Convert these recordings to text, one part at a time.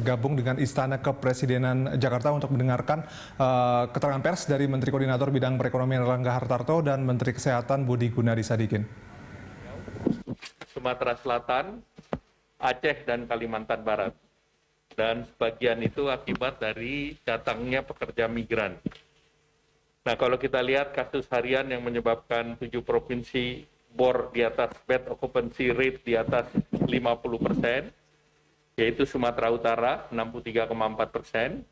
bergabung dengan Istana Kepresidenan Jakarta untuk mendengarkan keterangan pers dari Menteri Koordinator Bidang Perekonomian Erlangga Hartarto dan Menteri Kesehatan Budi Gunadi Sadikin. Sumatera Selatan, Aceh, dan Kalimantan Barat. Dan sebagian itu akibat dari datangnya pekerja migran. Nah, kalau kita lihat kasus harian yang menyebabkan 7 provinsi bor di atas bed occupancy rate di atas 50%, yaitu Sumatera Utara 63,4%,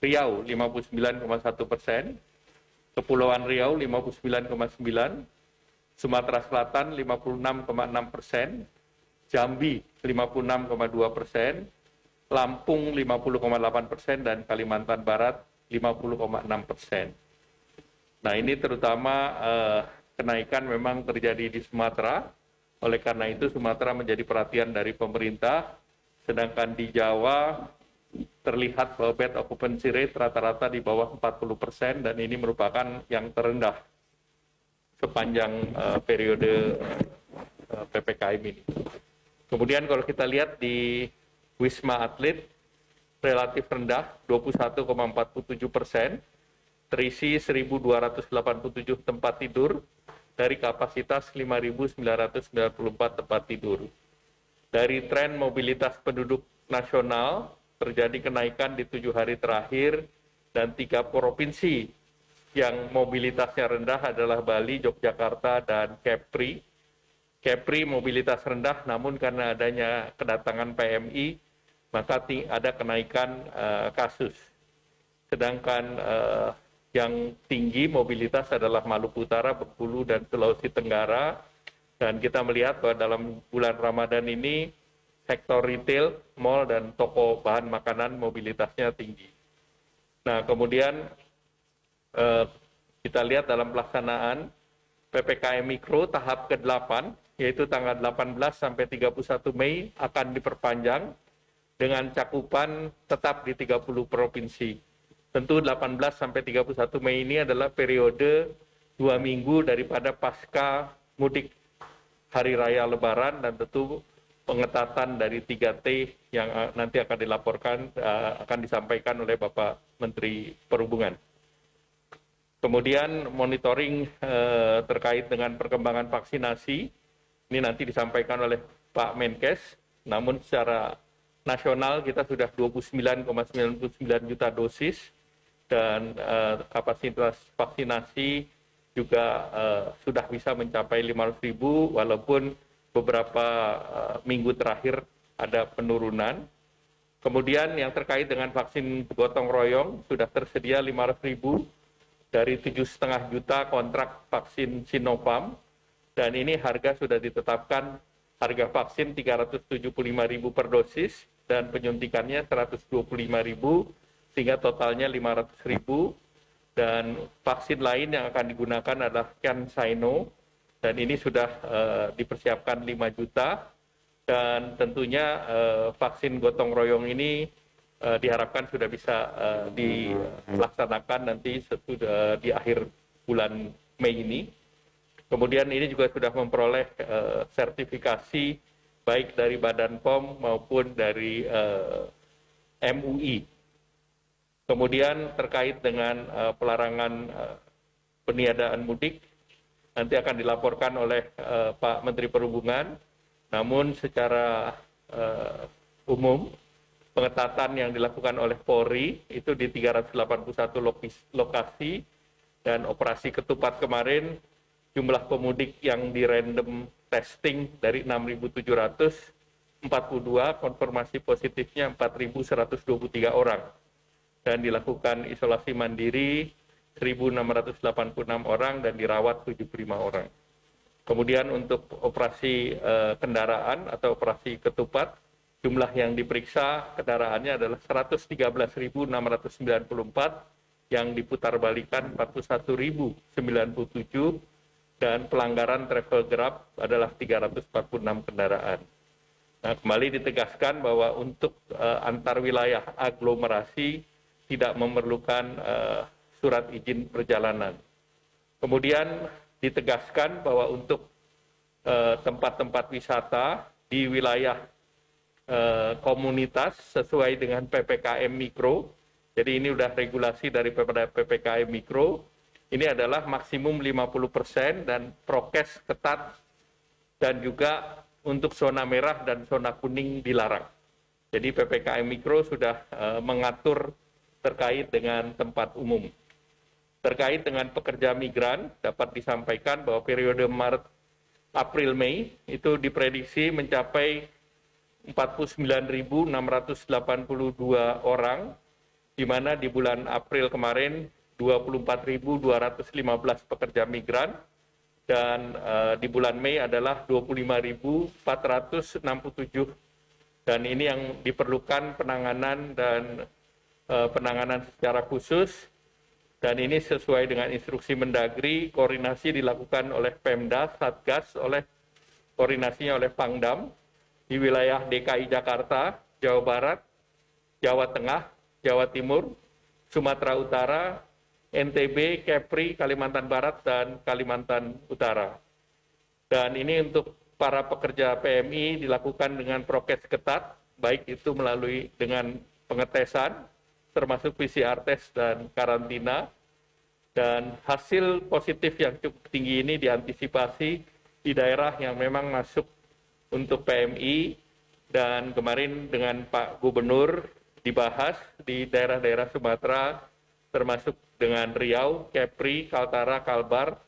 Riau 59,1%, Kepulauan Riau 59,9%, Sumatera Selatan 56,6%, Jambi 56,2%, Lampung 50,8%, dan Kalimantan Barat 50,6%. Nah, ini terutama kenaikan memang terjadi di Sumatera. Oleh karena itu Sumatera menjadi perhatian dari pemerintah, sedangkan di Jawa terlihat bahwa bed occupancy rate rata-rata di bawah 40% dan ini merupakan yang terendah sepanjang periode PPKM ini. Kemudian kalau kita lihat di Wisma Atlet relatif rendah 21,47%, terisi 1.287 tempat tidur dari kapasitas 5.994 tempat tidur. Dari tren mobilitas penduduk nasional terjadi kenaikan di 7 hari terakhir dan 3 provinsi yang mobilitasnya rendah adalah Bali, Yogyakarta, dan Kepri. Kepri mobilitas rendah, namun karena adanya kedatangan PMI, maka ada kenaikan kasus. Sedangkan yang tinggi mobilitas adalah Maluku Utara, Bengkulu, dan Sulawesi Tenggara. Dan kita melihat bahwa dalam bulan Ramadan ini, sektor retail, mal, dan toko bahan makanan mobilitasnya tinggi. Nah, kemudian kita lihat dalam pelaksanaan PPKM Mikro tahap ke-8, yaitu tanggal 18 sampai 31 Mei akan diperpanjang dengan cakupan tetap di 30 provinsi. Tentu 18 sampai 31 Mei ini adalah periode 2 minggu daripada pasca mudik Hari Raya Lebaran dan tentu pengetatan dari 3T yang nanti akan dilaporkan, akan disampaikan oleh Bapak Menteri Perhubungan. Kemudian monitoring terkait dengan perkembangan vaksinasi, ini nanti disampaikan oleh Pak Menkes, namun secara nasional kita sudah 29,99 juta dosis, dan kapasitas vaksinasi juga sudah bisa mencapai 500.000 walaupun beberapa minggu terakhir ada penurunan. Kemudian yang terkait dengan vaksin gotong royong sudah tersedia 500.000 dari 7,5 juta kontrak vaksin Sinovac, dan ini harga sudah ditetapkan harga vaksin 375.000 per dosis dan penyuntikannya 125.000 sehingga totalnya 500.000, dan vaksin lain yang akan digunakan adalah CanSino, dan ini sudah dipersiapkan 5 juta, dan tentunya vaksin gotong royong ini diharapkan sudah bisa dilaksanakan nanti di akhir bulan Mei ini. Kemudian ini juga sudah memperoleh sertifikasi baik dari Badan POM maupun dari MUI. Kemudian terkait dengan pelarangan peniadaan mudik, nanti akan dilaporkan oleh Pak Menteri Perhubungan, namun secara umum, pengetatan yang dilakukan oleh Polri itu di 381 lokasi, dan operasi ketupat kemarin, jumlah pemudik yang di random testing dari 6.742, konfirmasi positifnya 4.123 orang. Dan dilakukan isolasi mandiri 1.686 orang dan dirawat 75 orang. Kemudian untuk operasi kendaraan atau operasi ketupat, jumlah yang diperiksa kendaraannya adalah 113.694, yang diputarbalikkan 41.097, dan pelanggaran travel Grab adalah 346 kendaraan. Nah, kembali ditegaskan bahwa untuk antar wilayah aglomerasi tidak memerlukan surat izin perjalanan. Kemudian ditegaskan bahwa untuk tempat-tempat wisata di wilayah komunitas sesuai dengan PPKM Mikro. Jadi ini udah regulasi daripada PPKM Mikro. Ini adalah maksimum 50% dan prokes ketat dan juga untuk zona merah dan zona kuning dilarang. Jadi PPKM Mikro sudah mengatur terkait dengan tempat umum. Terkait dengan pekerja migran, dapat disampaikan bahwa periode Maret, April, Mei itu diprediksi mencapai 49.682 orang, di mana di bulan April kemarin 24.215 pekerja migran, dan di bulan Mei adalah 25.467. Dan ini yang diperlukan penanganan dan penanganan secara khusus. Dan ini sesuai dengan instruksi Mendagri, koordinasi dilakukan oleh Pemda, Satgas, koordinasinya oleh Pangdam, di wilayah DKI Jakarta, Jawa Barat, Jawa Tengah, Jawa Timur, Sumatera Utara, NTB, Kepri, Kalimantan Barat, dan Kalimantan Utara. Dan ini untuk para pekerja PMI dilakukan dengan prokes ketat, baik itu melalui dengan pengetesan, termasuk PCR test dan karantina, dan hasil positif yang cukup tinggi ini diantisipasi di daerah yang memang masuk untuk PMI, dan kemarin dengan Pak Gubernur dibahas di daerah-daerah Sumatera, termasuk dengan Riau, Kepri, Kaltara, Kalbar,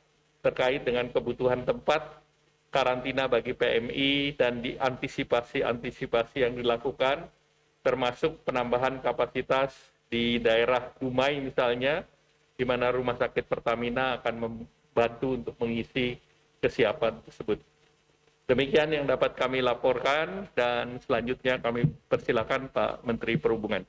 terkait dengan kebutuhan tempat karantina bagi PMI dan diantisipasi yang dilakukan, termasuk penambahan kapasitas di daerah Dumai misalnya, di mana Rumah Sakit Pertamina akan membantu untuk mengisi kesiapan tersebut. Demikian yang dapat kami laporkan, dan selanjutnya kami persilakan Pak Menteri Perhubungan.